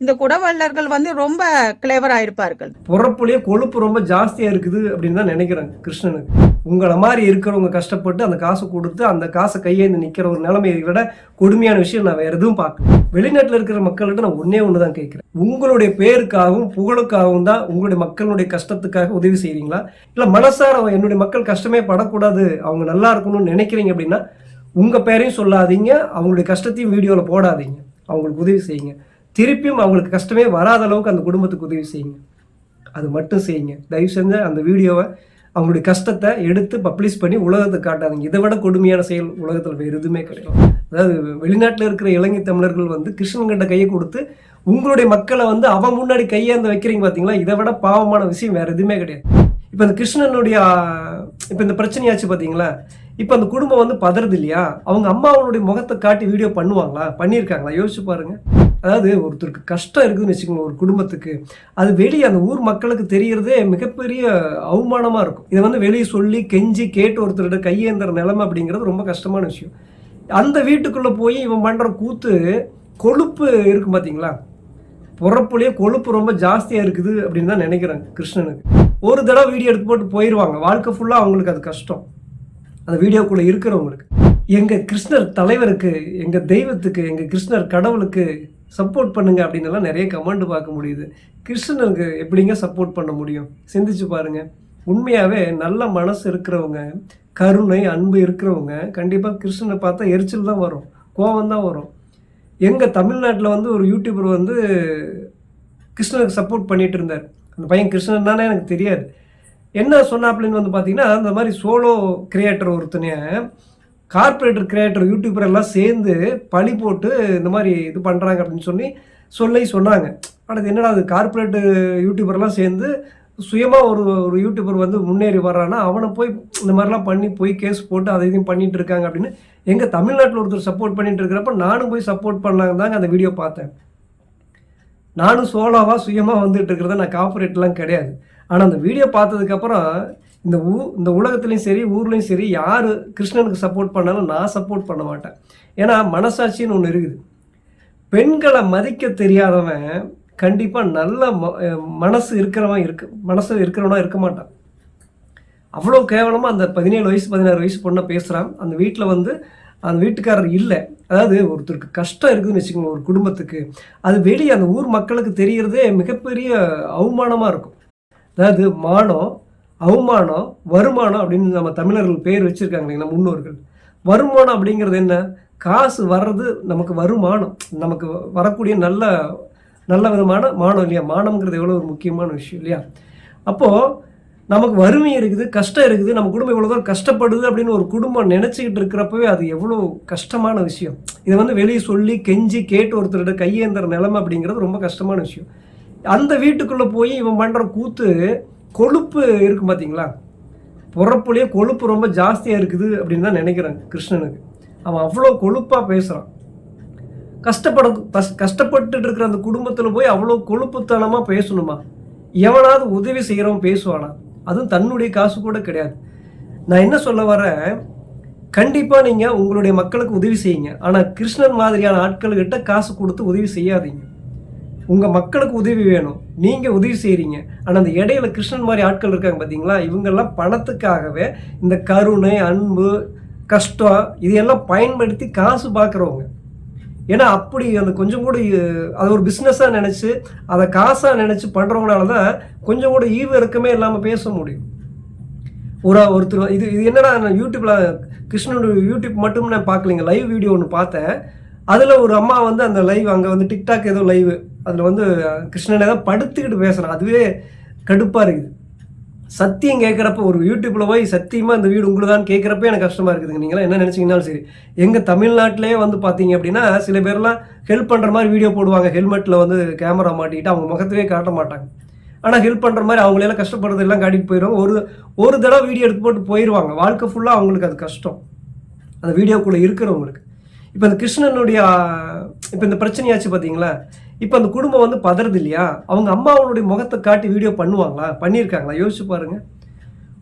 இந்த குடவள்ளர்கள் ரொம்ப கிளேவரா இருப்பார்கள். பிறப்புலயே கொழுப்பு ரொம்ப ஜாஸ்தியா இருக்குது அப்படின்னு தான் நினைக்கிறேன் கிருஷ்ணனுக்கு. உங்களை மாதிரி இருக்கிறவங்க கஷ்டப்பட்டு அந்த காசை கொடுத்து அந்த காசை கையேந்து நிக்கிற ஒரு நிலைமையை விட கொடுமையான விஷயம் நான் வேற எதுவும் பார்க்கல. வெளிநாட்டுல இருக்கிற மக்கள்கிட்ட நான் ஒன்னே தான் கேட்கிறேன். உங்களுடைய பேருக்காகவும் புகழுக்காகவும் தான் உங்களுடைய மக்களுடைய கஷ்டத்துக்காக உதவி செய்றீங்களா, இல்ல மனசார என்னுடைய மக்கள் கஷ்டமே படக்கூடாது, அவங்க நல்லா இருக்கணும்னு நினைக்கிறீங்க அப்படின்னா உங்க பேரையும் சொல்லாதீங்க, அவங்களுடைய கஷ்டத்தையும் வீடியோல போடாதீங்க, அவங்களுக்கு உதவி செய்யுங்க. திருப்பியும் அவங்களுக்கு கஷ்டமே வராத அளவுக்கு அந்த குடும்பத்துக்கு உதவி செய்யுங்க. அது மட்டும் செய்யுங்க. தயவு செஞ்சு அந்த வீடியோவை அவங்களுடைய கஷ்டத்தை எடுத்து பப்ளிஷ் பண்ணி உலகத்துக்கு காட்டாதீங்க. இதை விட கொடுமையான செயல் உலகத்தில் வேறு எதுவுமே கிடையாது. அதாவது வெளிநாட்டில் இருக்கிற இலங்கை தமிழர்கள் கிருஷ்ணன்கிட்ட கையை கொடுத்து உங்களுடைய மக்களை அவன் முன்னாடி கையாந்து வைக்கிறீங்க பார்த்தீங்களா, இதை விட பாவமான விஷயம் வேறு எதுவுமே கிடையாது. இப்போ இந்த கிருஷ்ணனுடைய இப்போ இந்த பிரச்சனையாச்சு பார்த்தீங்களா, இப்போ அந்த குடும்பம் பதறது இல்லையா, அவங்க அம்மாவனுடைய முகத்தை காட்டி வீடியோ பண்ணுவாங்களா, பண்ணியிருக்காங்களா, யோசிச்சு பாருங்க. அதாவது ஒருத்தருக்கு கஷ்டம் இருக்குதுன்னு வச்சுக்கோங்க ஒரு குடும்பத்துக்கு, அது வெளியே அந்த ஊர் மக்களுக்கு தெரியறதே மிகப்பெரிய அவமானமாக இருக்கும். இதை வெளியே சொல்லி கெஞ்சி கேட்டு ஒருத்தரோட கையேந்திர நிலைமை அப்படிங்கிறது ரொம்ப கஷ்டமான விஷயம். அந்த வீட்டுக்குள்ளே போய் இவன் பண்ணுற கூத்து, கொழுப்பு இருக்கும் பார்த்தீங்களா, பிறப்புலேயே கொழுப்பு ரொம்ப ஜாஸ்தியாக இருக்குது அப்படின்னு தான் நினைக்கிறேன் கிருஷ்ணனுக்கு. ஒரு தடவை வீடியோ எடுத்து போட்டு போயிடுவாங்க, வாழ்க்கை ஃபுல்லாக அவங்களுக்கு அது கஷ்டம். அந்த வீடியோக்குள்ளே இருக்கிறவங்களுக்கு எங்கள் கிருஷ்ணர் தலைவருக்கு, எங்கள் தெய்வத்துக்கு, எங்கள் கிருஷ்ணர் கடவுளுக்கு சப்போர்ட் பண்ணுங்க அப்படின்னு எல்லாம் நிறைய கமெண்ட் பார்க்க முடியுது. கிருஷ்ணனுக்கு எப்படிங்க சப்போர்ட் பண்ண முடியும்? சிந்திச்சு பாருங்க. உண்மையாகவே நல்ல மனசு இருக்கிறவங்க, கருணை அன்பு இருக்கிறவங்க கண்டிப்பாக கிருஷ்ணனை பார்த்தா எரிச்சல் தான் வரும், கோபம் தான் வரும். எங்கள் தமிழ்நாட்டில் ஒரு யூடியூபர் கிருஷ்ணனுக்கு சப்போர்ட் பண்ணிட்டு இருந்தார். அந்த பையன் கிருஷ்ணன் தானே எனக்கு தெரியாது. என்ன சொன்னாப்லன்னு பார்த்தீங்கன்னா, அந்த மாதிரி சோலோ கிரியேட்டர் ஒருத்தனைய கார்பரேட்டர் கிரியேட்டர் யூடியூபர் எல்லாம் சேர்ந்து பழி போட்டு இந்த மாதிரி இது பண்ணுறாங்க அப்படின்னு சொன்னாங்க. ஆனால் என்னடா அது, கார்பரேட் யூடியூபர்லாம் சேர்ந்து சுயமாக ஒரு யூடியூபர் முன்னேறி வர்றான்னா அவனை போய் இந்த மாதிரிலாம் பண்ணி போய் கேஸ் போட்டு அதை இதையும் பண்ணிட்டு இருக்காங்க அப்படின்னு எங்கள் தமிழ்நாட்டில் ஒருத்தர் சப்போர்ட் பண்ணிட்டு இருக்கிறப்ப நானும் போய் சப்போர்ட் பண்ணலாங்க தாங்க அந்த வீடியோ பார்த்தேன். நானும் சோலோவாக சுயமாக வந்துட்டு இருக்கிறத, நான் கார்பரேட்லாம் கிடையாது. ஆனால் அந்த வீடியோ பார்த்ததுக்கப்புறம் இந்த உலகத்துலேயும் சரி ஊர்லேயும் சரி யார் கிருஷ்ணனுக்கு சப்போர்ட் பண்ணாலும் நான் சப்போர்ட் பண்ண மாட்டேன். ஏன்னா மனசாட்சின்னு ஒன்று இருக்குது. பெண்களை மதிக்க தெரியாதவன் கண்டிப்பாக நல்ல மனசு இருக்கிறவனா இருக்க மாட்டான். அவ்வளோ கேவலமாக அந்த 17 வயசு 16 வயசு பொண்ணை பேசுகிறான். அந்த வீட்டில் அந்த வீட்டுக்காரர் இல்லை. அதாவது ஒருத்தருக்கு கஷ்டம் இருக்குதுன்னு வச்சுக்கோங்க ஒரு குடும்பத்துக்கு, அது வெளியே அந்த ஊர் மக்களுக்கு தெரியறதே மிகப்பெரிய அவமானமாக இருக்கும். அதாவது மானம், அவமானம், வருமானம் அப்படின்னு நம்ம தமிழர்கள் பேர் வச்சுருக்காங்க இல்லைங்களா முன்னோர்கள். வருமானம் அப்படிங்கிறது என்ன? காசு வர்றது நமக்கு வருமானம், நமக்கு வரக்கூடிய நல்ல விதமான மானம் இல்லையா. மானம்ங்கிறது எவ்வளோ ஒரு முக்கியமான விஷயம் இல்லையா. அப்போது நமக்கு வறுமை இருக்குது, கஷ்டம் இருக்குது, நம்ம குடும்பம் இவ்வளோ தூரம் கஷ்டப்படுது அப்படின்னு ஒரு குடும்பம் நினச்சிக்கிட்டு இருக்கிறப்பவே அது எவ்வளோ கஷ்டமான விஷயம். இதை வெளியே சொல்லி கெஞ்சி கேட்டு ஒருத்தரோட கையேந்திர நிலைமை அப்படிங்கிறது ரொம்ப கஷ்டமான விஷயம். அந்த வீட்டுக்குள்ளே போய் இவன் பண்ணுற கூத்து, கொழுப்பு இருக்கும் பார்த்தீங்களா, பிறப்புலேயே கொழுப்பு ரொம்ப ஜாஸ்தியாக இருக்குது அப்படின்னு தான் நினைக்கிறேன் கிருஷ்ணனுக்கு. அவன் அவ்வளோ கொழுப்பாக பேசுகிறான். கஷ்டப்பட்டு இருக்கிற அந்த குடும்பத்தில் போய் அவ்வளோ கொழுப்புத்தனமாக பேசணுமா? எவனாவது உதவி செய்கிறவன் பேசுவானா? அதுவும் தன்னுடைய காசு கூட கிடையாது. நான் என்ன சொல்ல வரேன், கண்டிப்பாக நீங்கள் உங்களுடைய மக்களுக்கு உதவி செய்யுங்க. ஆனால் கிருஷ்ணன் மாதிரியான ஆட்கள்கிட்ட காசு கொடுத்து உதவி செய்யாதீங்க. உங்கள் மக்களுக்கு உதவி வேணும், நீங்கள் உதவி செய்கிறீங்க. ஆனால் அந்த இடையில கிருஷ்ணன் மாதிரி ஆட்கள் இருக்காங்க பார்த்தீங்களா, இவங்கெல்லாம் பணத்துக்காகவே இந்த கருணை அன்பு கஷ்டம் இதையெல்லாம் பயன்படுத்தி காசு பார்க்குறவங்க. ஏன்னா அப்படி அந்த கொஞ்சம் கூட அதை ஒரு பிஸ்னஸாக நினச்சி அதை காசாக நினச்சி பண்ணுறவங்களால தான் கொஞ்சம் கூட ஈவு இறக்கமே இல்லாமல் பேச முடியும். ஒருத்தர் இது என்னடா, நான் யூடியூப்பில் கிருஷ்ணனோட யூடியூப் மட்டும் நான் பார்க்கலைங்க, லைவ் வீடியோ ஒன்று பார்த்தேன். அதில் ஒரு அம்மா அந்த லைவ் அங்கே டிக்டாக் ஏதோ லைவ், அதில் கிருஷ்ணனை தான் படுத்துக்கிட்டு பேசுகிறேன். அதுவே கடுப்பாக இருக்குது. சத்தியம் கேட்குறப்ப ஒரு யூடியூப்பில் போய் சத்தியமாக இந்த வீடு உங்களுதான்னு கேட்குறப்ப எனக்கு கஷ்டமாக இருக்குதுங்க. நீங்களாம் என்ன நினச்சிங்கனாலும் சரி. எங்கள் தமிழ்நாட்டிலே பார்த்தீங்க அப்படின்னா சில பேர்லாம் ஹெல்ப் பண்ணுற மாதிரி வீடியோ போடுவாங்க. ஹெல்மெட்டில் கேமரா மாட்டிக்கிட்டு அவங்க முகத்தவே காட்ட மாட்டாங்க. ஆனால் ஹெல்ப் பண்ணுற மாதிரி அவங்களெல்லாம் கஷ்டப்படுறது எல்லாம் காட்டிட்டு போயிடுவாங்க. ஒரு தடவை வீடியோ எடுத்து போட்டு போயிடுவாங்க. வாழ்க்கை ஃபுல்லாக அவங்களுக்கு அது கஷ்டம், அந்த வீடியோக்குள்ளே இருக்கிறவங்களுக்கு. இப்போ இந்த கிருஷ்ணனுடைய இப்போ இந்த பிரச்சனையாச்சு பார்த்தீங்களா, இப்போ அந்த குடும்பம் பதறது இல்லையா, அவங்க அம்மாவனுடைய முகத்தை காட்டி வீடியோ பண்ணுவாங்களா, பண்ணியிருக்காங்களா, யோசிச்சு பாருங்க.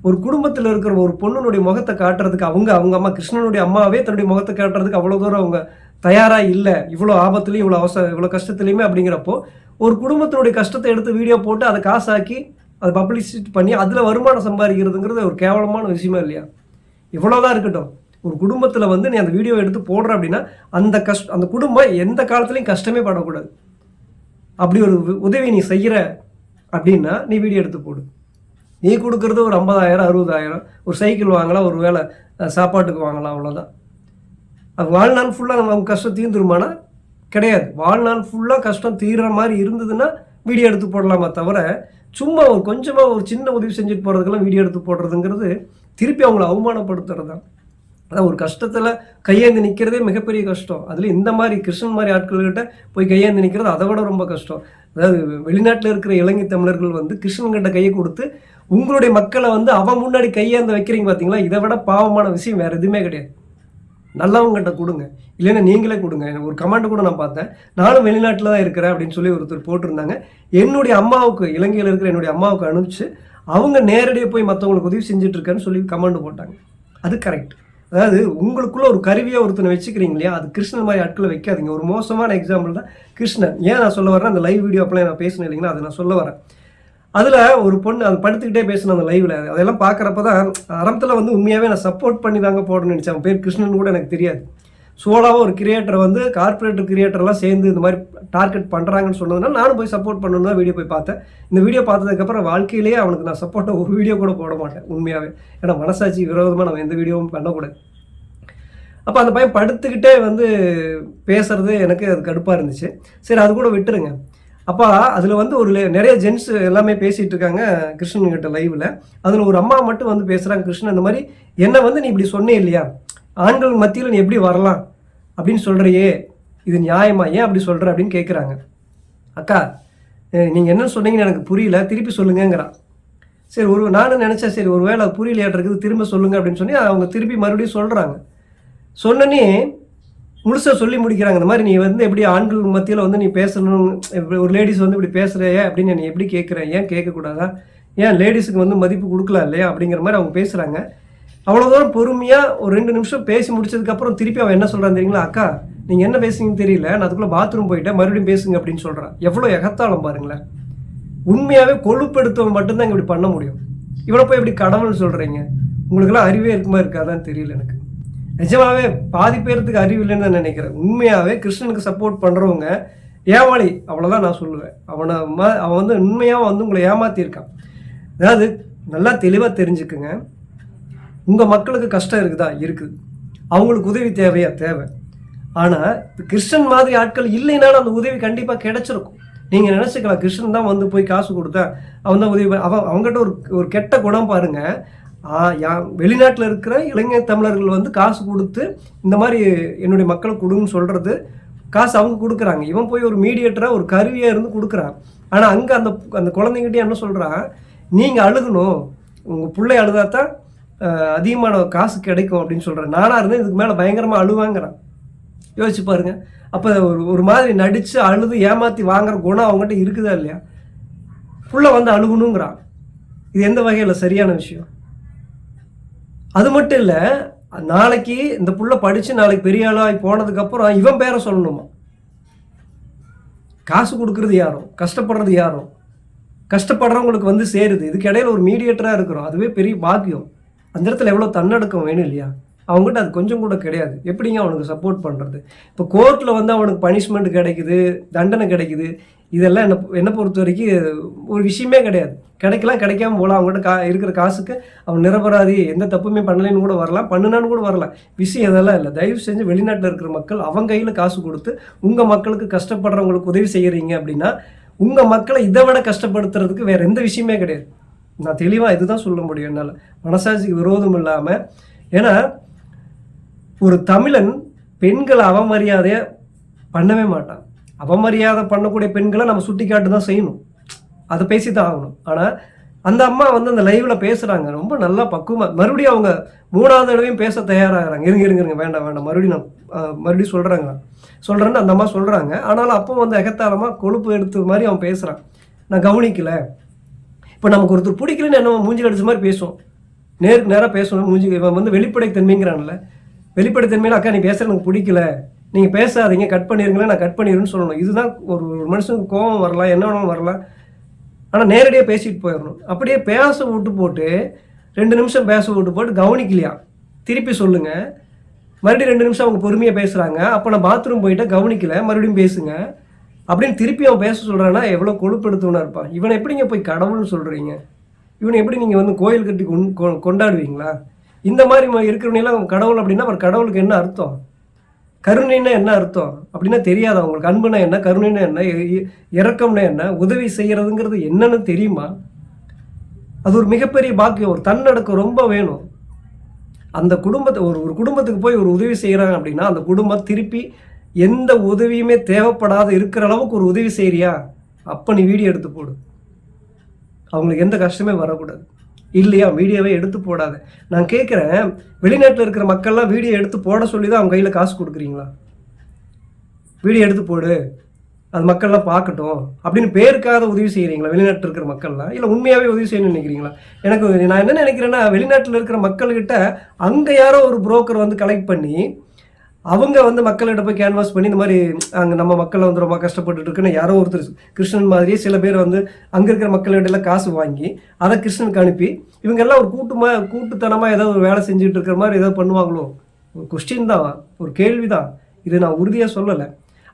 ஒரு குடும்பத்தில் இருக்கிற ஒரு பொண்ணுனுடைய முகத்தை காட்டுறதுக்கு அவங்க அம்மா கிருஷ்ணனுடைய அம்மாவே தன்னுடைய முகத்தை காட்டுறதுக்கு அவ்வளோ தூரம் அவங்க தயாராக இல்லை. இவ்வளோ ஆபத்துலையும் இவ்வளோ கஷ்டத்துலையுமே அப்படிங்கிறப்போ ஒரு குடும்பத்தினுடைய கஷ்டத்தை எடுத்து வீடியோ போட்டு அதை காசாக்கி அதை பப்ளிசிட்டி பண்ணி அதில் வருமானம் சம்பாதிக்கிறதுங்கிறது ஒரு கேவலமான விஷயமா இல்லையா? இவ்வளோதான் இருக்கட்டும். ஒரு குடும்பத்தில் வந்து நீ அந்த வீடியோ எடுத்து போடுற அப்படின்னா அந்த குடும்பம் எந்த காலத்துலையும் கஷ்டமே படக்கூடாது. அப்படி ஒரு உதவி நீ செய்கிற அப்படின்னா நீ வீடியோ எடுத்து போடு. நீ கொடுக்குறது ஒரு 50,000 60,000 ஒரு சைக்கிள் வாங்கலாம், ஒரு வேளை சாப்பாட்டுக்கு வாங்கலாம், அவ்வளோதான். அது வாழ்நாள் ஃபுல்லாக அவங்க கஷ்டம் தீர்ந்துருமானா கிடையாது. வாழ்நாள் ஃபுல்லாக கஷ்டம் தீர்ற மாதிரி இருந்ததுன்னா வீடியோ எடுத்து போடலாமா தவிர சும்மா ஒரு கொஞ்சமாக ஒரு சின்ன உதவி செஞ்சுட்டு போகிறதுக்கெல்லாம் வீடியோ எடுத்து போடுறதுங்கிறது திருப்பி அவங்கள அவமானப்படுத்துறது தான். அதான் ஒரு கஷ்டத்தில் கையேந்து நிற்கிறதே மிகப்பெரிய கஷ்டம். அதில் இந்த மாதிரி கிருஷ்ணன் மாதிரி ஆட்கள்கிட்ட போய் கையேந்து நிற்கிறது அதை விட ரொம்ப கஷ்டம். அதாவது வெளிநாட்டில் இருக்கிற இலங்கை தமிழர்கள் வந்து கிருஷ்ணன்கிட்ட கையை கொடுத்து உங்களுடைய மக்களை வந்து அவன் முன்னாடி கையேந்த வைக்கிறீங்க பார்த்தீங்களா? இதை விட பாவமான விஷயம் வேறு எதுவுமே கிடையாது. நல்லவங்ககிட்ட கொடுங்க, இல்லைன்னா நீங்களே கொடுங்க. ஒரு கமெண்ட் கூட நான் பார்த்தேன், நானும் வெளிநாட்டில் தான் இருக்கிறேன் அப்படின்னு சொல்லி ஒருத்தர் போட்டிருந்தாங்க. என்னுடைய அம்மாவுக்கு, இலங்கையில் இருக்கிற என்னுடைய அம்மாவுக்கு அனுப்பிச்சு அவங்க நேரடியாக போய் மற்றவங்களுக்கு உதவி செஞ்சுட்டு இருக்கேன்னு சொல்லி கமெண்ட் போட்டாங்க. அது கரெக்ட். அதாவது உங்களுக்குள்ள ஒரு கருவியாக ஒருத்தனை வச்சுக்கிறீங்க இல்லையா, அது கிருஷ்ணன் மாதிரி ஆட்களை வைக்காதீங்க. ஒரு மோசமான எக்ஸாம்பிள் தான் கிருஷ்ணன். ஏன் நான் சொல்ல வரேன், அந்த லைவ் வீடியோ அப்பெல்லாம் நான் பேசினேன் இல்லைங்களா, அதை நான் சொல்ல வரேன். அதில் ஒரு பொண்ணு அது படுத்துக்கிட்டே பேசின அந்த லைவில் அதெல்லாம் பார்க்குறப்ப தான் ஆரம்பத்தில் வந்து உண்மையாகவே நான் சப்போர்ட் பண்ணி தாங்க போடணும்னு நினச்சேன். அவன் பேர் கிருஷ்ணன் கூட எனக்கு தெரியாது. சோலாவாக ஒரு கிரியேட்டரை வந்து கார்பரேட்டர் கிரியேட்டர்லாம் சேர்ந்து இந்த மாதிரி டார்கெட் பண்ணுறாங்கன்னு சொன்னதுனால நானும் போய் சப்போர்ட் பண்ணணும் தான் வீடியோ போய் பார்த்தேன். இந்த வீடியோ பார்த்ததுக்கப்புறம் வாழ்க்கையிலேயே அவனுக்கு நான் சப்போர்ட்டை ஒரு வீடியோ கூட போட மாட்டேன் உண்மையாகவே. ஏன்னா மனசாட்சி விரோதமாக நம்ம எந்த வீடியோவும் பண்ணக்கூடாது. அப்போ அந்த பையன் படுத்துக்கிட்டே வந்து பேசுறது எனக்கு அது கடுப்பாக இருந்துச்சு. சரி அது கூட விட்டுருங்க. அப்போ அதில் வந்து ஒரு நிறைய ஜென்ஸ் எல்லாமே பேசிகிட்டு இருக்காங்க கிருஷ்ணன்கிட்ட லைவில். அதில் ஒரு அம்மா மட்டும் வந்து பேசுகிறாங்க, கிருஷ்ணன் இந்த மாதிரி என்னை வந்து நீ இப்படி சொன்னே இல்லையா, ஆண்கள் மத்தியில் நீ எப்படி வரலாம் அப்படின்னு சொல்கிறையே, இது நியாயமா, ஏன் அப்படி சொல்கிற அப்படின்னு கேட்குறாங்க. அக்கா நீங்கள் என்ன சொன்னீங்கன்னு எனக்கு புரியல, திருப்பி சொல்லுங்கிறான். சரி நானும் நினச்சேன் சரி ஒரு வேளை புரியலையாட்டிருக்குது, திரும்ப சொல்லுங்கள் அப்படின்னு சொல்லி அவங்க திருப்பி மறுபடியும் சொல்கிறாங்க. சொன்னனே முழுசாக சொல்லி முடிக்கிறாங்க. இந்த மாதிரி நீ வந்து எப்படி ஆண்கள் மத்தியில் வந்து நீ பேசணும், ஒரு லேடிஸ் வந்து இப்படி பேசுகிறையே அப்படின்னு நீ எப்படி கேட்குறேன், ஏன் கேட்கக்கூடாதா, ஏன் லேடிஸுக்கு வந்து மதிப்பு கொடுக்கலாம் இல்லையா அப்படிங்கிற மாதிரி அவங்க பேசுகிறாங்க. அவ்வளோ தூரம் பொறுமையாக ஒரு 2 நிமிஷம் பேசி முடிச்சதுக்கப்புறம் திருப்பி அவன் என்ன சொல்கிறான் தெரியுங்களா, அக்கா நீங்கள் என்ன பேசுங்கன்னு தெரியல, நான் அதுக்குள்ளே பாத்ரூம் போயிட்டேன், மறுபடியும் பேசுங்க அப்படின்னு சொல்கிறான். எவ்வளோ எகத்தாளம் பாருங்களேன். உண்மையாகவே கொழுப்படுத்தவன் மட்டும்தான் இங்கே இப்படி பண்ண முடியும். இவனை போய் எப்படி கடவுள்னு சொல்கிறீங்க? உங்களுக்கெல்லாம் அறிவே இருக்குமா இருக்காதான்னு தெரியல எனக்கு. நிஜமாவே பாதி பேருக்கு அறிவு இல்லைன்னு தான் நினைக்கிறேன். உண்மையாகவே கிருஷ்ணனுக்கு சப்போர்ட் பண்ணுறவங்க ஏமாளி, அவ்வளோதான் நான் சொல்லுவேன். அவன் வந்து உண்மையாக வந்து உங்களை ஏமாற்றிருக்கான். அதாவது நல்லா தெளிவாக தெரிஞ்சுக்குங்க, உங்கள் மக்களுக்கு கஷ்டம் இருக்குதா, இருக்குது. அவங்களுக்கு உதவி தேவையா, தேவை. ஆனால் கிருஷ்ணன் மாதிரி ஆட்கள் இல்லைனாலும் அந்த உதவி கண்டிப்பாக கிடைச்சிருக்கும். நீங்கள் நினச்சிக்கலாம் கிருஷ்ணன் தான் வந்து போய் காசு கொடுத்தா அவன் தான் உதவி. அவங்ககிட்ட ஒரு கெட்ட குணம் பாருங்கள். வெளிநாட்டில் இருக்கிற இளைஞர் தமிழர்கள் வந்து காசு கொடுத்து இந்த மாதிரி என்னுடைய மக்களுக்கு கொடுன்னு சொல்கிறது, காசு அவங்க கொடுக்குறாங்க. இவன் போய் ஒரு மீடியேட்டராக ஒரு கருவியாக இருந்து கொடுக்குறான். ஆனால் அங்கே அந்த குழந்தைங்கிட்டே என்ன சொல்கிறான், நீங்கள் அழுகணும், உங்கள் பிள்ளை அழுதாத்தான் அதிகமான காசு கிடைக்கும் அப்படின்னு சொல்கிறேன். நானாக இருந்தேன் இதுக்கு மேலே பயங்கரமாக அழுவாங்கிறான். யோசிச்சு பாருங்கள். அப்போ ஒரு மாதிரி நடித்து அழுது ஏமாற்றி வாங்குற குணம் அவங்ககிட்ட இருக்குதா இல்லையா? புள்ள வந்து அழுகணுங்கிறான். இது எந்த வகையில் சரியான விஷயம்? அது மட்டும் இல்லை, நாளைக்கு இந்த புள்ள படித்து நாளைக்கு பெரிய ஆளாகி போனதுக்கப்புறம் இவன் பேரை சொல்லணுமா? காசு கொடுக்குறது யாரும், கஷ்டப்படுறது யாரும், கஷ்டப்படுறவங்களுக்கு வந்து சேருது. இதுக்கு இடையில ஒரு மீடியேட்டராக இருக்கிறோம், அதுவே பெரிய பாக்கியம். அந்த இடத்துல எவ்வளோ தன்னடக்கம் வேணும் இல்லையா? அவங்ககிட்ட அது கொஞ்சம் கூட கிடையாது. எப்படிங்க அவனுக்கு சப்போர்ட் பண்ணுறது? இப்போ கோர்ட்டில் வந்து அவனுக்கு பனிஷ்மெண்ட் கிடைக்குது, தண்டனை கிடைக்குது. இதெல்லாம் என்னை பொறுத்த வரைக்கும் ஒரு விஷயமே கிடையாது. கிடைக்காம போகலாம். அவங்ககிட்ட இருக்கிற காசுக்கு அவன் நிரபராதி, எந்த தப்புமே பண்ணலைன்னு கூட வரலாம், பண்ணுனான்னு கூட வரலாம். விஷயம் இதெல்லாம் இல்லை. தயவு செஞ்சு வெளிநாட்டில் இருக்கிற மக்கள் அவங்க கையில் காசு கொடுத்து உங்கள் மக்களுக்கு கஷ்டப்படுறவங்களுக்கு உதவி செய்கிறீங்க அப்படின்னா உங்கள் மக்களை இதை விட கஷ்டப்படுத்துறதுக்கு வேறு எந்த விஷயமே கிடையாது. நான் தெளிவாக இதுதான் சொல்ல முடியும் என்னால், மனசாட்சிக்கு விரோதம் இல்லாமல். ஏன்னா ஒரு தமிழன் பெண்களை அவமரியாதையை பண்ணவே மாட்டான். அவமரியாதை பண்ணக்கூடிய பெண்களை நம்ம சுட்டி காட்டு தான் செய்யணும், அதை பேசி தான் ஆகணும். ஆனால் அந்த அம்மா வந்து அந்த லைவில் பேசுகிறாங்க ரொம்ப நல்லா பக்குவமாக. மறுபடியும் அவங்க 3வது தடவையும் பேச தயாராகிறாங்க. இருங்க வேண்டாம் மறுபடியும் சொல்கிறேன்னு அந்த அம்மா சொல்கிறாங்க. ஆனாலும் அப்போ வந்து எகத்தாளமாக கொழுப்பு எடுத்த மாதிரி அவன் பேசுகிறான். நான் கவனிக்கலை. இப்போ நமக்கு ஒருத்தர் பிடிக்கலன்னு என்ன மூஞ்சி அடிச்ச மாதிரி பேசுவோம், நேருக்கு நேராக பேசணும். இவன் வந்து வெளிப்படைத்தன்மைங்கிறான்ல, வெளிப்படைத்தன்மையில அக்கா நீ பேசுகிற எனக்கு பிடிக்கல, நீங்கள் பேசாதீங்க, கட் பண்ணிடுங்களேன், நான் கட் பண்ணிடுன்னு சொல்லணும். இதுதான் ஒரு ஒரு மனுஷனுக்கு கோபம் வரலாம், என்ன வேணாலும் வரலாம். ஆனால் நேரடியாக பேசிட்டு போயிடணும். அப்படியே பேச விட்டு போட்டு 2 நிமிஷம் பேச விட்டு போட்டு கவனிக்கலையா திருப்பி சொல்லுங்கள். மறுபடியும் 2 நிமிஷம் அவங்க பொறுமையாக பேசுகிறாங்க, அப்போ நான் பாத்ரூம் போயிட்டா கவனிக்கல, மறுபடியும் பேசுங்க அப்படின்னு திருப்பி அவன் பேச சொல்கிறான்னா எவ்வளோ கொழுப்படுத்தவனா இருப்பான். இவனை எப்படிங்க போய் கடவுள்னு சொல்கிறீங்க? இவனை எப்படி நீங்கள் வந்து கோயில் கட்டி கொண்டாடுவீங்களா? இந்த மாதிரி இருக்கிறவனெல்லாம் கடவுள் அப்படின்னா அவர் கடவுளுக்கு என்ன அர்த்தம்? கருணைன்னா என்ன அர்த்தம் அப்படின்னா தெரியாது அவங்களுக்கு. அன்புனா என்ன, கருணைனா என்ன, இரக்கம்னா என்ன, உதவி செய்கிறதுங்கிறது என்னன்னு தெரியுமா? அது ஒரு மிகப்பெரிய பாக்கியம். ஒரு தன்னடக்கம் ரொம்ப வேணும். அந்த குடும்பத்தை ஒரு குடும்பத்துக்கு போய் ஒரு உதவி செய்கிறாங்க அப்படின்னா அந்த குடும்பம் திருப்பி எந்த உதவியுமே தேவைப்படாத இருக்கிற அளவுக்கு ஒரு உதவி செய்கிறியா, அப்போ நீ வீடியோ எடுத்து போடு. அவங்களுக்கு எந்த கஷ்டமே வரக்கூடாது. இல்லையா, வீடியோவே எடுத்து போடாத. நான் கேட்குறேன், வெளிநாட்டில் இருக்கிற மக்கள்லாம் வீடியோ எடுத்து போட சொல்லி தான் அவங்க கையில் காசு கொடுக்குறீங்களா? வீடியோ எடுத்து போடு, அது மக்கள்லாம் பார்க்கட்டும் அப்படின்னு பேருக்காக உதவி செய்கிறீங்களா வெளிநாட்டில் இருக்கிற மக்கள்லாம்? இல்லை உண்மையாகவே உதவி செய்யணும்னு நினைக்கிறீங்களா? எனக்கு நான் என்ன நினைக்கிறேன்னா, வெளிநாட்டில் இருக்கிற மக்கள்கிட்ட அங்கே யாரோ ஒரு புரோக்கர் வந்து கலெக்ட் பண்ணி அவங்க வந்து மக்கள்கிட்ட போய் கேன்வாஸ் பண்ணி இந்த மாதிரி அங்கே நம்ம மக்களை வந்து ரொம்ப கஷ்டப்பட்டு இருக்குன்னு யாரோ ஒருத்தர் கிருஷ்ணன் மாதிரியே சில பேர் வந்து அங்கே இருக்கிற மக்கள்கிட்ட எல்லாம் காசு வாங்கி அதை கிருஷ்ணனுக்கு அனுப்பி இவங்கெல்லாம் ஒரு கூட்டுத்தனமாக ஏதாவது ஒரு வேலை செஞ்சுட்டு இருக்கிற மாதிரி ஏதாவது பண்ணுவாங்களோ? ஒரு கொஸ்டின் தான், ஒரு கேள்வி தான். இது நான் உறுதியாக சொல்லலை.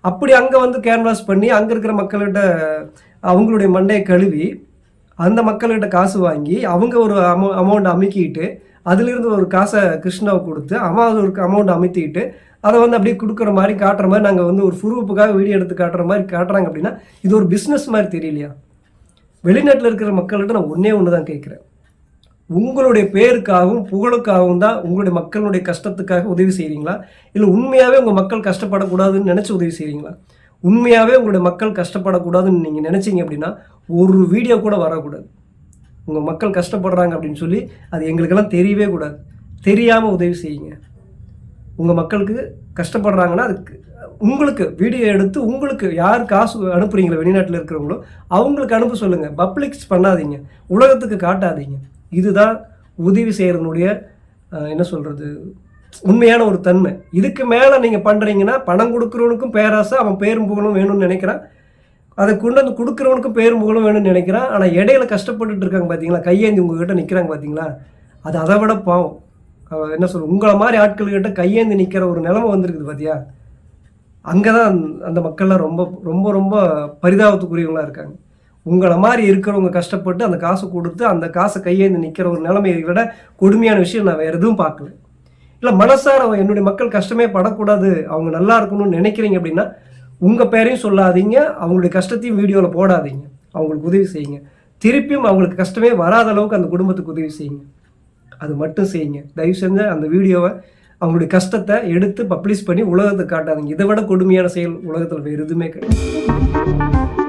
அப்படி அங்கே வந்து கேன்வாஸ் பண்ணி அங்கே இருக்கிற மக்கள்கிட்ட அவங்களுடைய மண்டையை கழுவி அந்த மக்கள்கிட்ட காசு வாங்கி அவங்க ஒரு அமௌண்ட் அமுக்கிட்டு அதிலிருந்து ஒரு காசை கிருஷ்ணாவை கொடுத்து அவன் அது ஒரு அமௌண்ட் அமைத்திக்கிட்டு அதை வந்து அப்படியே கொடுக்குற மாதிரி காட்டுற மாதிரி நாங்கள் வந்து ஒரு ப்ரூஃபுக்காக வீடியோ எடுத்து காட்டுற மாதிரி காட்டுறாங்க அப்படின்னா இது ஒரு பிஸ்னஸ் மாதிரி தெரியலையா? வெளிநாட்டில் இருக்கிற மக்கள்கிட்ட நான் ஒன்று தான் கேட்குறேன். உங்களுடைய பேருக்காகவும் புகழுக்காகவும் தான் உங்களுடைய மக்களுடைய கஷ்டத்துக்காக உதவி செய்கிறீங்களா? இல்லை உண்மையாகவே உங்கள் மக்கள் கஷ்டப்படக்கூடாதுன்னு நினச்சி உதவி செய்கிறீங்களா? உண்மையாகவே உங்களுடைய மக்கள் கஷ்டப்படக்கூடாதுன்னு நீங்கள் நினச்சிங்க அப்படின்னா ஒரு வீடியோ கூட வரக்கூடாது. உங்கள் மக்கள் கஷ்டப்படுறாங்க அப்படின்னு சொல்லி அது எங்களுக்கெல்லாம் தெரியவே கூடாது. தெரியாமல் உதவி செய்யுங்க. உங்கள் மக்களுக்கு கஷ்டப்படுறாங்கன்னா அதுக்கு உங்களுக்கு வீடியோ எடுத்து உங்களுக்கு யார் காசு அனுப்புகிறீங்களோ வெளிநாட்டில் இருக்கிறவங்களோ அவங்களுக்கு அனுப்ப சொல்லுங்கள். பப்ளிக்ஸ் பண்ணாதீங்க, உலகத்துக்கு காட்டாதீங்க. இதுதான் உதவி செய்கிறனுடைய என்ன சொல்கிறது உண்மையான ஒரு தன்மை. இதுக்கு மேலே நீங்கள் பண்ணுறீங்கன்னா பணம் கொடுக்குறவனுக்கும் பேராசை, அவன் பேரும் புகழும் வேணும்னு நினைக்கிறான், அதை கொண்டு வந்து கொடுக்குறவனுக்கும் பேரும் புகழும் வேணும்னு நினைக்கிறான். ஆனால் இடையில கஷ்டப்பட்டுட்டு இருக்காங்க பார்த்தீங்களா, கையேந்தி உங்ககிட்ட நிற்கிறாங்க பார்த்தீங்களா, அது அதை விட பாவம். என்ன சொல்ற உங்களை மாதிரி ஆட்கள்கிட்ட கையேந்தி நிற்கிற ஒரு நிலைமை வந்திருக்குது பார்த்தியா? அங்கே தான் அந்த மக்கள்லாம் ரொம்ப ரொம்ப ரொம்ப பரிதாபத்துக்குரியவங்களாக இருக்காங்க. உங்களை மாதிரி இருக்கிறவங்க கஷ்டப்பட்டு அந்த காசை கொடுத்து அந்த காசை கையேந்தி நிற்கிற ஒரு நிலைமையை விட கொடுமையான விஷயம் நான் வேறு எதுவும் பார்க்கல. இல்லை மனசார என்னுடைய மக்கள் கஷ்டமே படக்கூடாது, அவங்க நல்லா இருக்கணும்னு நினைக்கிறீங்க அப்படின்னா உங்கள் பேரையும் சொல்லாதீங்க, அவங்களுடைய கஷ்டத்தையும் வீடியோவில் போடாதீங்க. அவங்களுக்கு உதவி செய்யுங்க. திருப்பியும் அவங்களுக்கு கஷ்டமே வராத அளவுக்கு அந்த குடும்பத்துக்கு உதவி செய்யுங்க. அது மட்டும் செய்யுங்க. தயவு செஞ்சு அந்த வீடியோவை அவங்களுடைய கஷ்டத்தை எடுத்து பப்ளிஷ் பண்ணி உலகத்துக்கு காட்டாதீங்க. இதை விட கொடுமையான செயல் உலகத்தில் வேறு எதுவுமே கிடையாது.